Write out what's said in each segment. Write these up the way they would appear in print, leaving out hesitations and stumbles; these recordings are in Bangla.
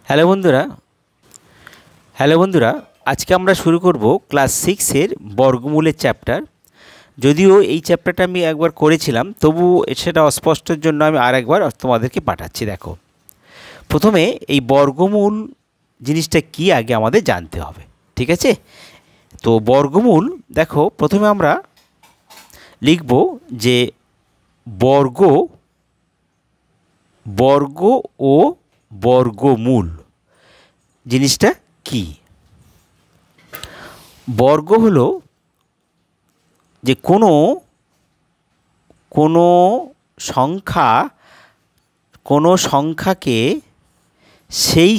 হ্যালো বন্ধুরা, আজকে আমরা শুরু করব ক্লাস 6 এর বর্গমূলের চ্যাপ্টার। যদিও এই চ্যাপ্টারটা আমি একবার করেছিলাম, তবু সেটা অস্পষ্টর জন্য আমি আরেকবার তোমাদেরকে পাঠাচ্ছি। দেখো, প্রথমে এই বর্গমূল জিনিসটা কি আগে আমাদের জানতে হবে, ঠিক আছে? তো বর্গমূল, দেখো প্রথমে আমরা লিখব যে বর্গ ও বর্গমূল জিনিসটা কি। বর্গ হলো যে কোনো সংখ্যাকে সেই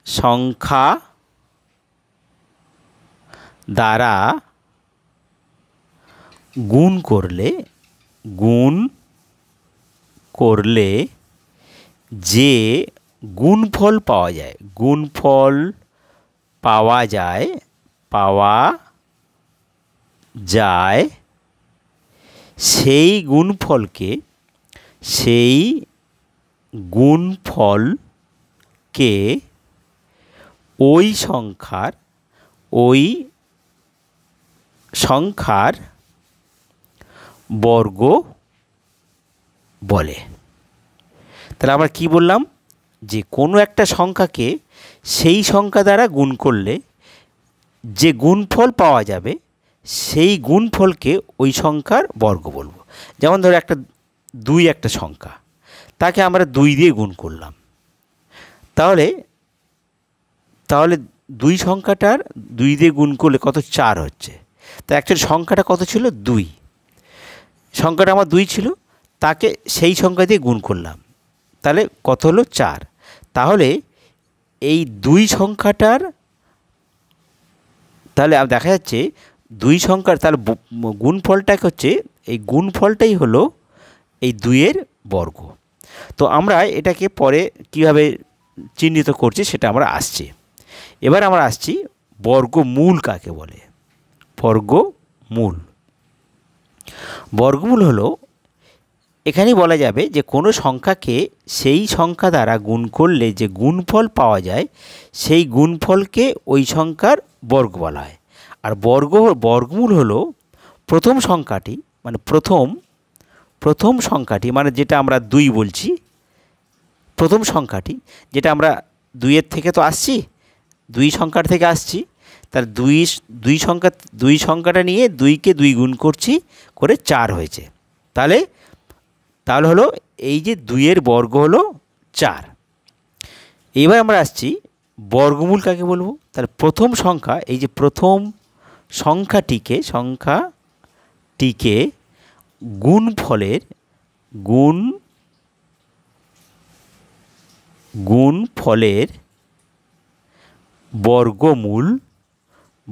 সংখ্যা দ্বারা গুণ করলে যে গুণফল পাওয়া যায় সেই গুণফলকে ওই সংখ্যার বর্গ বলে। তাহলে আমরা কি বললাম, যে কোনো একটা সংখ্যাকে সেই সংখ্যা দ্বারা গুণ করলে যে গুণফল পাওয়া যাবে সেই গুণফলকে ওই সংখ্যার বর্গ বলবো। যেমন ধরো একটা 2 একটা সংখ্যা, তাকে আমরা 2 দিয়ে গুণ করলাম, তাহলে 2 সংখ্যাটার 2 দিয়ে গুণ করলে কত? 4 হচ্ছে। তো অ্যাকচুয়ালি সংখ্যাটা কত ছিল? 2। সংখ্যাটা আমার 2 ছিল, তাকে সেই সংখ্যা দিয়ে গুণ করলাম, তাহলে কত হলো? 4। তাহলে এই 2 সংখ্যাটার, তাহলে দেখা যাচ্ছে 2 সংখ্যার তাহলে গুণফলটাকে হচ্ছে, এই গুণফলটাই হলো এই 2-এর বর্গ। তো আমরা এটাকে পরে কিভাবে চিহ্নিত করছি সেটা আমরা আসছি। এবার আমরা আসছি বর্গমূল কাকে বলে। বর্গমূল হলো, এখানেই বলা যাবে যে কোনো সংখ্যাকে সেই সংখ্যা দ্বারা গুণ করলে যে গুণফল পাওয়া যায় সেই গুণফলকে ওই সংখ্যার বর্গ বলা হয়। আর বর্গমূল হলো প্রথম সংখ্যাটি, মানে যেটা আমরা 2 বলছি, প্রথম সংখ্যাটি যেটা আমরা 2-এর থেকে তো আসছি, 2 সংখ্যার থেকে আসছি, তার 2 সংখ্যাটা নিয়ে 2কে 2 গুণ করছি, করে 4 হয়েছে। তাহলে হলো এই যে 2-এর বর্গ হলো 4। এবার আমরা আসছি বর্গমূল কাকে বলবো। তাহলে প্রথম সংখ্যা, এই যে প্রথম সংখ্যাটিকে গুণফলের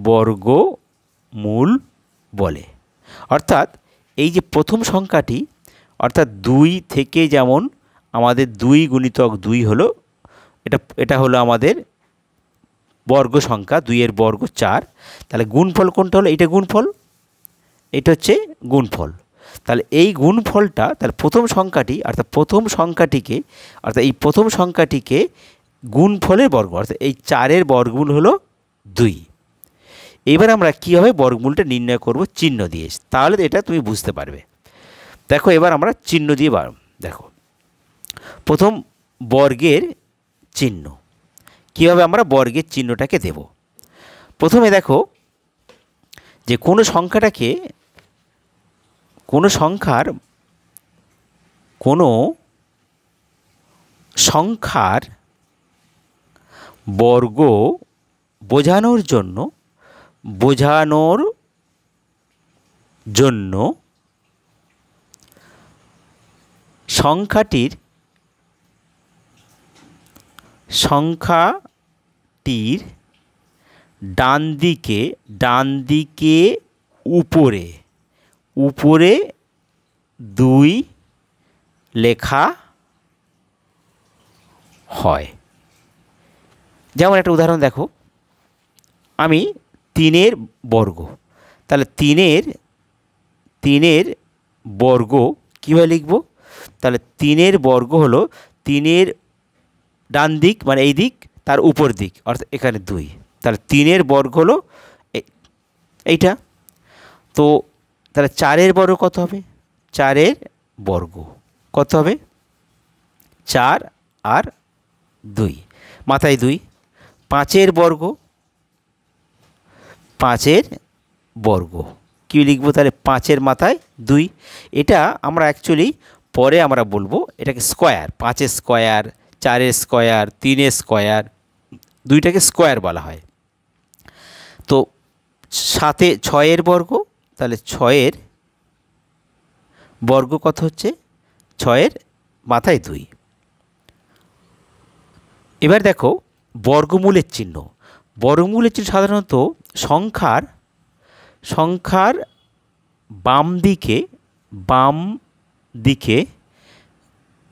বর্গমূল বলে। অর্থাৎ এই যে প্রথম সংখ্যাটি, অর্থাৎ 2 থেকে, যেমন আমাদের 2 গুণিতক 2 হলো, এটা হলো আমাদের বর্গ সংখ্যা, 2-এর বর্গ 4। তাহলে গুণফল কোনটা হলো? এটা গুণফল, এটা হচ্ছে গুণফল। তাহলে এই গুণফলটা, তাহলে প্রথম সংখ্যাটিকে গুণফলের বর্গ, অর্থাৎ এই 4-এর বর্গমূল হলো 2। এবার আমরা কীভাবে বর্গমূলটা নির্ণয় করব? চিহ্ন দিয়ে। তাহলে এটা তুমি বুঝতে পারবে। দেখো, এবার আমরা চিহ্ন দিয়ে দেখো, প্রথম বর্গের চিহ্ন, কীভাবে আমরা বর্গের চিহ্নটাকে দেব। প্রথমে দেখো যে কোনো সংখ্যার বর্গ বোঝানোর জন্য সংখ্যাটির ডান দিকে উপরে 2 লেখা হয়। যেমন একটা উদাহরণ দেখো, আমি 3-এর বর্গ, তাহলে 3-এর বর্গ কীভাবে লিখব? তাহলে 3-এর বর্গ হলো 3-এর ডান দিক মানে এই দিক, তার উপর দিক অর্থাৎ এখানে 2, তাহলে 3-এর বর্গ হলো এইটা। তো তাহলে 4-এর বর্গ কত হবে? 4-এর বর্গ কত হবে? 4 আর 2, মাথায় 2। 5-এর বর্গ, 5-এর বর্গ কী লিখবো তাহলে? 5-এর মাথায় 2। এটা আমরা অ্যাকচুয়ালি পরে আমরা বলবো এটাকে স্কোয়ার, 5-এর স্কোয়ার, 4-এর স্কোয়ার, 3-এর স্কোয়ার, 2টাকে স্কোয়ার বলা হয়। তো 6-এর বর্গ, তাহলে 6-এর বর্গ কত হচ্ছে? 6-এর মাথায় 2। এবার দেখো বর্গমূলের চিহ্ন। বর্গমূলের চিহ্ন সাধারণত সংখ্যার বাম দিকে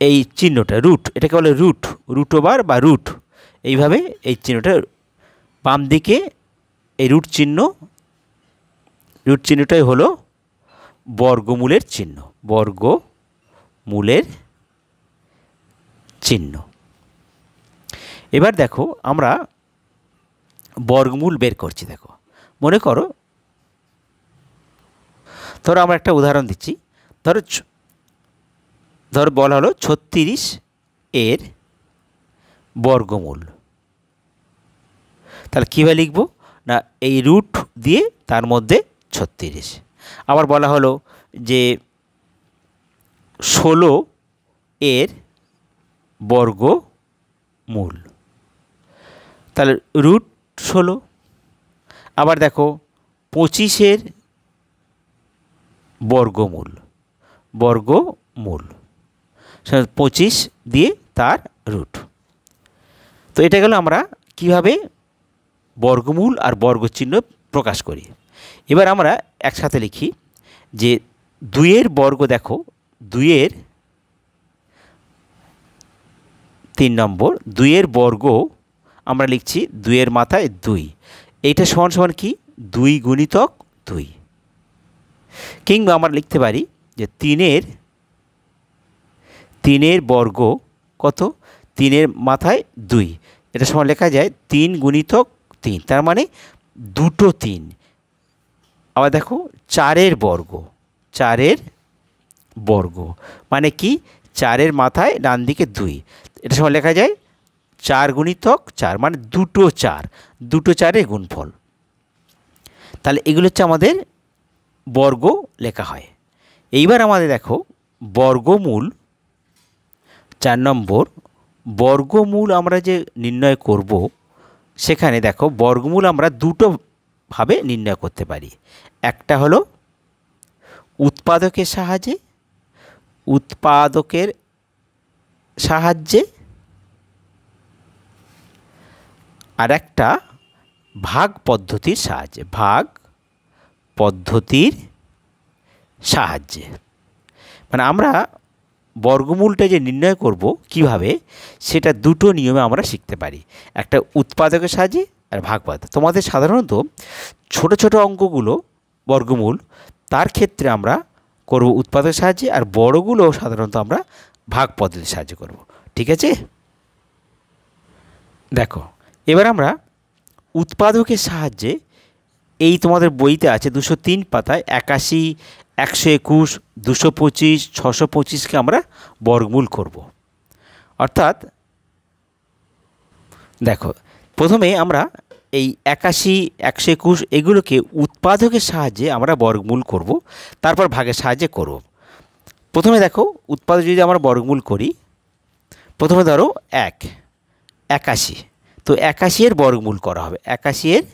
এই চিহ্নটা রুট, এটাকে বলে রুট ওভার বা রুট, এইভাবে এই চিহ্নটা বাম দিকে, এই রুট চিহ্নটাই হলো বর্গমূলের চিহ্ন, বর্গমূলের চিহ্ন। এবার দেখো আমরা বর্গমূল বের করছি। দেখো মনে করো, ধরো আমরা একটা উদাহরণ দিচ্ছি। ধরো বলা হলো 36-এর বর্গমূল। তাহলে কীভাবে লিখব না, এই রুট দিয়ে তার মধ্যে 36। আবার বলা হলো যে 16-এর বর্গমূল, তাহলে রুট 16। আবার দেখো 25-এর বর্গমূল, 25 দিয়ে তার রুট। তো এটা গেল আমরা কিভাবে বর্গমূল আর বর্গচিহ্ন প্রকাশ করি। এবার আমরা একসাথে লিখি যে 2-এর বর্গ। দেখো 2-এর 3 নম্বর, 2-এর বর্গ আমরা লিখছি 2-এর মাথায় 2। এইটা সমান সমান কি? 2 গুণিতক 2। কিংবা আমরা লিখতে পারি যে 3-এর বর্গ কত? 3-এর মাথায় 2, এটা সমান লেখা যায় 3 গুণিতক 3, তার মানে 2টো 3। আবার দেখো 4-এর বর্গ মানে কি? 4-এর মাথায় ডান দিকে 2, এটা সমান লেখা যায় 4 গুণিতক 4, মানে 2টো 4, 2টো 4-এর গুণফল। তাহলে এগুলো হচ্ছে আমাদের বর্গ লেখা হয়। এইবার আমাদের দেখো বর্গমূল 4 নম্বর, বর্গমূল আমরা যে নির্ণয় করব, সেখানে দেখো বর্গমূল আমরা দুটোভাবে নির্ণয় করতে পারি। একটা হলো উৎপাদকের সাহায্যে, আর একটা ভাগ পদ্ধতির সাহায্যে। মানে আমরা বর্গমূলটা যে নির্ণয় করব কিভাবে, সেটা দুটো নিয়মে আমরা শিখতে পারি। একটা উৎপাদকের সাহায্যে আর ভাগ পদ্ধতি। তোমাদের সাধারণত ছোট ছোট অঙ্কগুলো বর্গমূল, তার ক্ষেত্রে আমরা করব উৎপাদকের সাহায্যে, আর বড়গুলো সাধারণত আমরা ভাগ পদ্ধতির সাহায্যে করব। ঠিক আছে? দেখো এবার আমরা উৎপাদকের সাহায্যে, এই তোমাদের বইতে আছে 203 পাতায় 81, 121, 225, 625কে আমরা বর্গমূল করব। অর্থাৎ দেখো প্রথমে আমরা এই 81, 121 এগুলোকে উৎপাদকের সাহায্যে আমরা বর্গমূল করব, তারপর ভাগের সাহায্যে করব। প্রথমে দেখো উৎপাদক যদি আমরা বর্গমূল করি, প্রথমে ধরো 81, তো 81-এর বর্গমূল করা হবে। 81-এর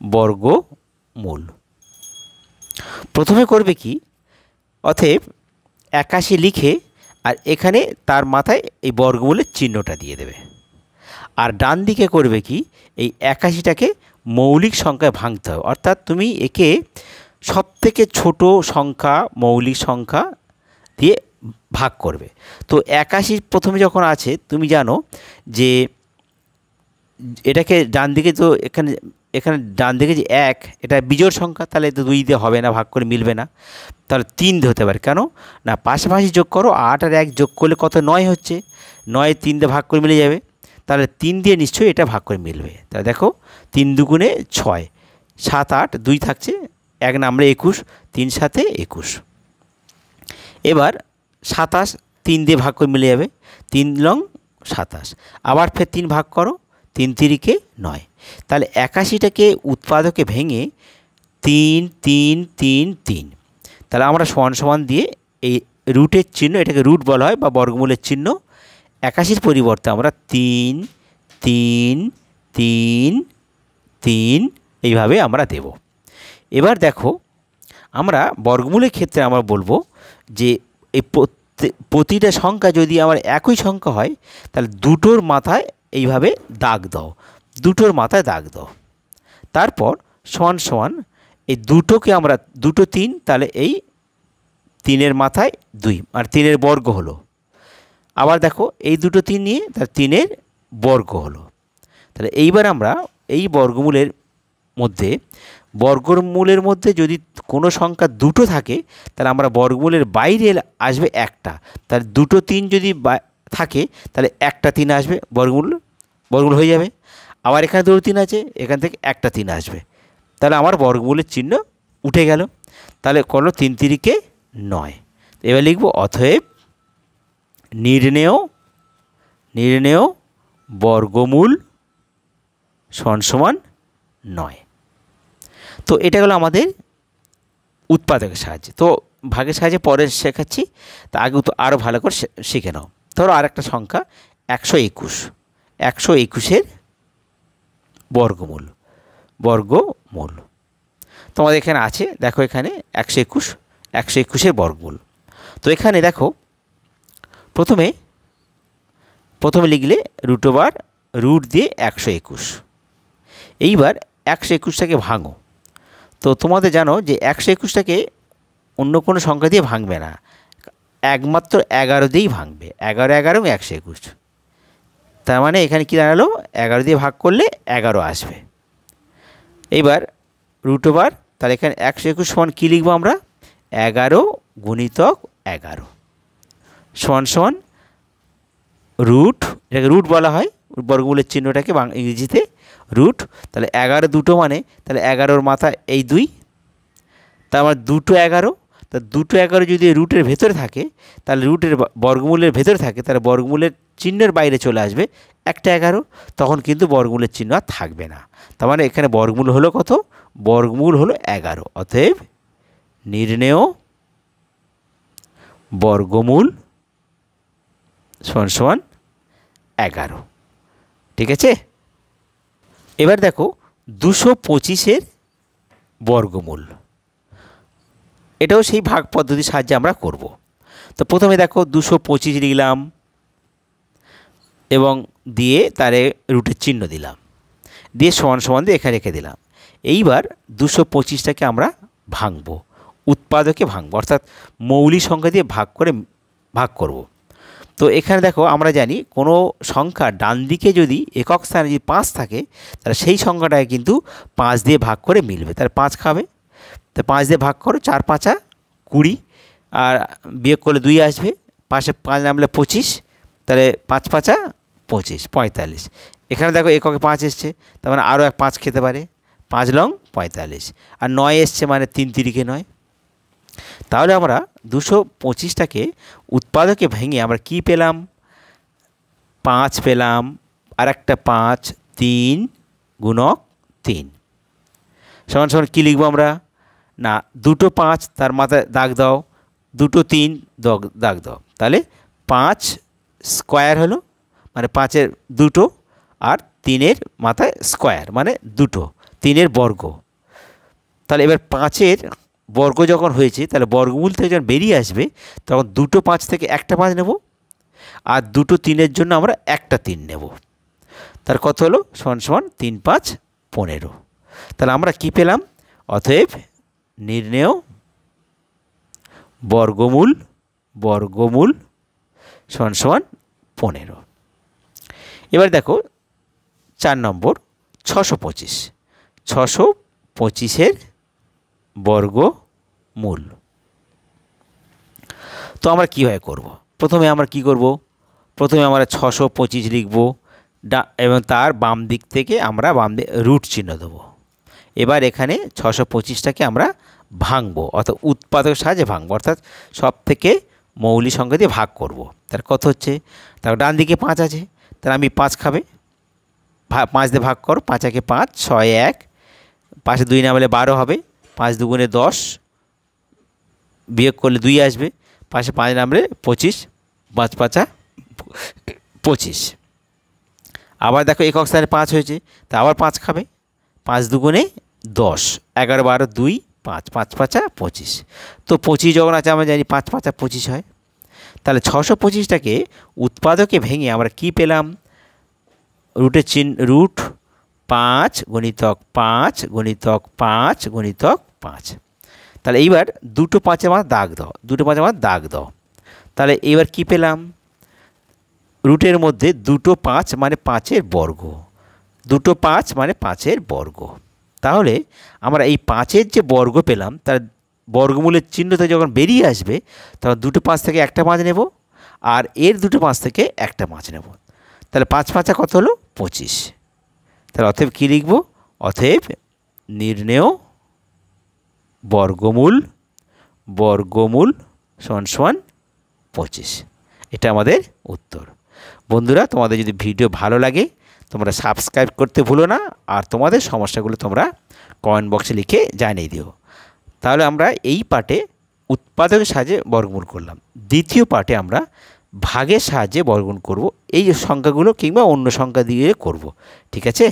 বর্গমূল প্রথমে করবে কি, অতএব 81 লিখে আর এখানে তার মাথায় এই বর্গমূলের চিহ্নটা দিয়ে দেবে। আর ডান দিকে করবে কি, এই 81টাকে মৌলিক সংখ্যায় ভাঙতে হবে। অর্থাৎ তুমি একে সবথেকে ছোট সংখ্যা, মৌলিক সংখ্যা দিয়ে ভাগ করবে। তো 81 প্রথমে যখন আছে, তুমি জানো যে এটাকে ডান দিকে, তো এখানে ডান দিকে যে 1 এটা বিজোড় সংখ্যা, তাহলে তো 2 দিয়ে হবে না, ভাগ করে মিলবে না। তাহলে 3 দিয়ে হতে পারে। কেন না, পাশাপাশি যোগ করো, 8 আর 1 যোগ করলে কত, 9 হচ্ছে। 9 3 দিয়ে ভাগ করে মিলে যাবে, তাহলে 3 দিয়ে নিশ্চয়ই এটা ভাগ করে মিলবে। তাহলে দেখো 3 দুগুণে 6, 7 8, 2 থাকছে, 1 নামলে 21, 3 7 21। এবার 27 3 দিয়ে ভাগ করে মিলে যাবে, 3 লং 27। আবার ফের 3 ভাগ করো, 3 3 9। তাহলে 81টাকে উৎপাদকে ভেঙে 3 3 3 3, তাহলে আমরা সমান সমান দিয়ে এই রুটের চিহ্ন, এটাকে রুট বলা হয় বা বর্গমূলের চিহ্ন, 81-র পরিবর্তে আমরা 3 3 3 3 এইভাবে আমরা দেব। এবার দেখো আমরা বর্গমূলের ক্ষেত্রে আমরা বলবো যে এই প্রতিটা সংখ্যা যদি আমার একই সংখ্যা হয়, তাহলে দুটোর মাথায় এইভাবে দাগ দাও, দুটোর মাথায় দাগ দাও। তারপর সমান সমান এই দুটোকে আমরা, দুটো 3, তাহলে এই 3-এর মাথায় 2 আর 3-এর বর্গ হলো। আবার দেখো এই দুটো 3 নিয়ে তার 3-এর বর্গ হলো। তাহলে এইবার আমরা এই বর্গমূলের মধ্যে যদি কোনো সংখ্যা দুটো থাকে, তাহলে আমরা বর্গমূলের বাইরে আসবে একটা, তাহলে দুটো 3 যদি থাকে তাহলে একটা 3 আসবে, বর্গমূল হয়ে যাবে। আবার এখানে দুটো 3 আছে, এখান থেকে একটা 3 আসবে, তাহলে আমার বর্গমূলের চিহ্ন উঠে গেল। তাহলে করলো 3 3 9। এবার লিখব অতএব নির্ণেয় বর্গমূল সমান 9। তো এটা হলো আমাদের উৎপাদকের সাহায্যে। তো ভাগের সাহায্যে পরে শেখাচ্ছি, তা আগে তো আরও ভালো করে শিখে নাও। ধরো আরেকটা সংখ্যা 121-এর বর্গমূল তোমাদের এখানে আছে, দেখো এখানে 121-এর বর্গমূল। তো এখানে দেখো প্রথমে লিখলে রুট দিয়ে 121। এইবার 121টাকে ভাঙো। তো তোমাদের জানো যে 121টাকে অন্য কোনো সংখ্যা দিয়ে ভাঙবে না, একমাত্র 11 দিয়েই ভাঙবে। 11 11 121, তার মানে এখানে কী দাঁড়ালো, 11 দিয়ে ভাগ করলে 11 আসবে। এইবার তাহলে এখানে 121 সমান কী লিখবো আমরা, 11 গুণিতক 11 সমান রুট, এটাকে রুট বলা হয়, বর্গমূলের চিহ্নটাকে ইংরেজিতে রুট। তাহলে 11 দুটো মানে, তাহলে 11-র মাথা এই 2, তার মানে দুটো 11। তা দুটো 11 যদি রুটের ভেতরে থাকে, তাহলে রুটের বর্গমূলের ভেতরে থাকে, তাহলে বর্গমূলের চিহ্নের বাইরে চলে আসবে একটা 11, তখন কিন্তু বর্গমূলের চিহ্ন আর থাকবে না। তার মানে এখানে বর্গমূল হলো কত, বর্গমূল হলো 11। অতএব নির্ণেয় বর্গমূল সমান 11। ঠিক আছে। এবার দেখো 225-এর বর্গমূল, এটাও সেই ভাগ পদ্ধতির সাহায্যে আমরা করব। তো প্রথমে দেখো 225 লিখলাম এবং দিয়ে তারে রুটের চিহ্ন দিলাম, দিয়ে সমান দিয়ে এখানে রেখে দিলাম। এইবার 225টাকে আমরা ভাঙবো, উৎপাদকে ভাঙবো, অর্থাৎ মৌলিক সংখ্যা দিয়ে ভাগ করব। তো এখানে দেখো আমরা জানি কোনো সংখ্যা ডান দিকে যদি একক স্থানে যদি 5 থাকে, তাহলে সেই সংখ্যাটাকে কিন্তু 5 দিয়ে ভাগ করে মিলবে, তাহলে 5 খাবে। তো 5 দিয়ে ভাগ করো, 4 5 20, আর বিয়োগ করলে 2 আসবে, পাশে 5 নামলে 25, তাহলে 5 5 25 45। এখানে দেখো এককে 5 এসছে, তার মানে আরও 5 খেতে পারে, 5 লং 45, আর 9 এসছে মানে 3 3 9। তাহলে আমরা 225টাকে উৎপাদকে ভেঙে আমরা কি পেলাম, 5 পেলাম, আর একটা 5, 3 গুণক 3 সমান কী লিখবো আমরা, না দুটো 5 তার মাথায় দাগ দাও, দুটো 3 দাগ দাও, তাহলে 5 স্কোয়ার হলো, মানে 5-এর দুটো, আর 3-এর মাথায় স্কোয়ার মানে দুটো, 3-এর বর্গ। তাহলে এবার 5-এর বর্গ যখন হয়েছে, তাহলে বর্গমূল থেকে যখন বেরিয়ে আসবে, তখন দুটো 5 থেকে একটা 5 নেব, আর দুটো 3-এর জন্য আমরা একটা 3 নেব। তার কত হলো, সমান 3 5 15। তাহলে আমরা কি পেলাম, অতএব নির্ণেয় বর্গমূল সমান 15। এবার দেখো 4 নম্বর 625। 625-এর বর্গমূল। তো আমরা কীভাবে করব? প্রথমে আমরা কি করব? প্রথমে আমরা 625 লিখব এবং তার বাম দিক থেকে আমরা রুট চিহ্ন দেবো। এবার এখানে 625টাকে আমরা ভাঙবো, অর্থাৎ উৎপাদকের সাহায্যে ভাঙবো, অর্থাৎ সব থেকে মৌলিক সংখ্যা দিয়ে ভাগ করব। তার কত হচ্ছে? তার ডান দিকে 5 আছে, তাহলে আমি 5 খাবে, 5 দিয়ে ভাগ করো, 5 একে 5, 6 1, 5 2 নামলে 12 হবে, 5 2 10, বিয়োগ করলে 2 আসবে, 5 5 নামলে 25, 5 5 25। আবার দেখো একক স্থানে 5 হয়েছে, তা আবার 5 খাবে, 5 2 10, 11 12 2 5, 5 5 25। তো 25 যখন আছে আমরা জানি 5 5 25 হয়। তাহলে 625টাকে উৎপাদকে ভেঙে আমরা কি পেলাম? রুটের রুট 5 গুণিতক 5 গুণিতক 5 গুণিতক 5। তাহলে এইবার দুটো 5-এর মান দাগ দাও, দুটো 5-এর মান দাগ দাও। তাহলে এইবার কি পেলাম? রুটের মধ্যে দুটো 5 মানে 5-এর বর্গ, দুটো 5 মানে 5-এর বর্গ। তাহলে আমরা এই 5-এর যে বর্গ পেলাম তার বর্গমূলের চিহ্নতে যখন বেরিয়ে আসবে তখন দুটো 5 থেকে একটা 5 নেব, আর এর দুটো 5 থেকে একটা 5 নেব। তাহলে 5 5 কত হলো? 25। তাহলে অতএব কী লিখব? অতএব নির্ণেয় বর্গমূল সমান সমান 25। এটা আমাদের উত্তর। বন্ধুরা, তোমাদের যদি ভিডিও ভালো লাগে তোমরা সাবস্ক্রাইব করতে ভুলো না, আর তোমাদের সমস্যাগুলো তোমরা কমেন্ট বক্সে লিখে জানিয়ে দিও। তাহলে আমরা এই পার্টে উৎপাদকের সাহায্যে বর্গমূল করলাম। দ্বিতীয় পার্টে আমরা ভাগের সাহায্যে বর্গমূল করব, এই সংখ্যাগুলো কিংবা অন্য সংখ্যা দিয়ে করব। ঠিক আছে?